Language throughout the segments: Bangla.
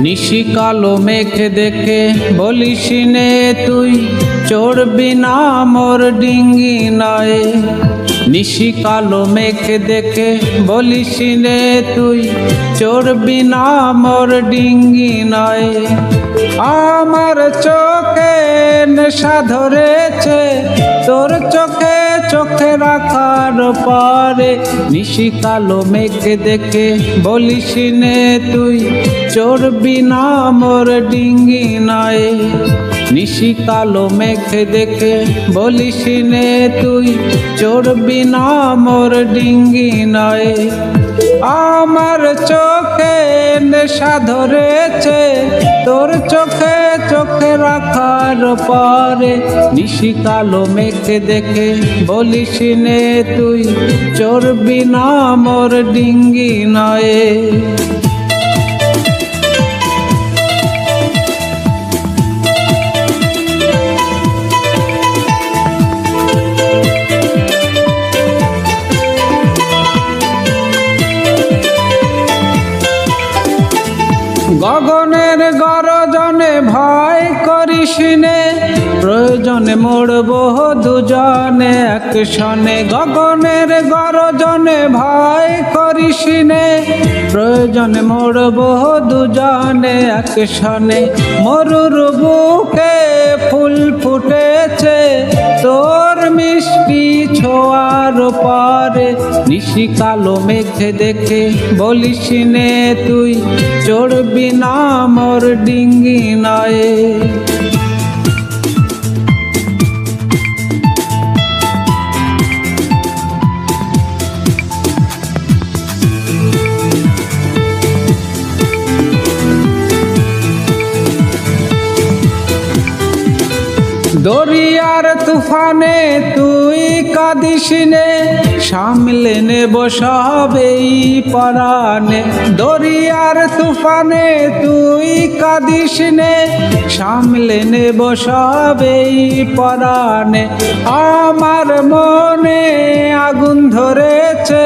নিশি কালো মেঘ দেখে বলিস নে তুই চড়বি না মোর ডিঙ্গি নয়। নিশি কালো মেঘ দেখে বলিস নে তুই চড়বি না মোর ডিঙ্গি নয়। আমার চোখে নেশা ধরেছে তোর চোখে চোখে রাখার পরে। নিশি কালো মেঘ দেখে বলিস নে তুই চড়বি না মোর ডিঙ্গি নয়। নিশি কালো মেঘ দেখে বলিস নে তুই চড়বি না মোর ডিঙ্গি নয়। আমার চোখে নেশা ধরেছে তোর চোখে চোখে রাখার পরে। নিশি কালো মেঘ দেখে বলিস নে তুই চড়বি না মোর ডিঙ্গি নয়। গগনের গরজনে ভয় করিস নে প্রয়োজনে মরব দুজনে একসনে। গগনের গরজনে ভয় করিস নে প্রয়োজনে মরব দুজনে একসনে। মরুর বুকে ফুল ফুটেছে তোর মিষ্টি ছোঁয়ার পরে। নিশি কালো মেঘ দেখে বলিস নে তুই চড়বি না মোর ডিঙ্গি নয়। দরিয়ার তুফানে তুই কাঁদিস নে সামলে নেব সবেই পরাণে। দরিয়ার তুফানে তুই কাঁদিস নে সামলে নেব সবেই পরাণে। আমার মনে আগুন ধরেছে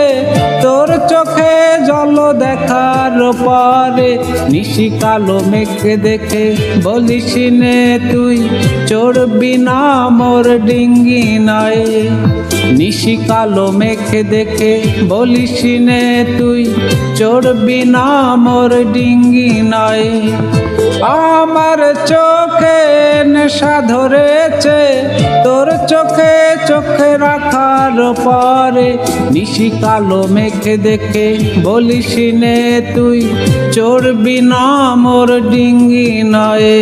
তোর চোখে জল দেখার পরে। নিশি কালো মেঘ দেখে বলিস নে তুই চড়বি না মোর ডিঙ্গি নয়। নিশি কালো মেঘ দেখে বলিস নে তুই চড়বি না মোর ডিঙ্গি নয়। আমার চোখে নেশা ধরেছে তোর চোখে চোখে রাখার পরে। নিশি কালো মেঘ দেখে বলিস নে তুই চড়বি না মোর ডিঙ্গি নয়।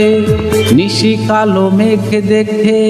নিশি কালো মেঘ দেখে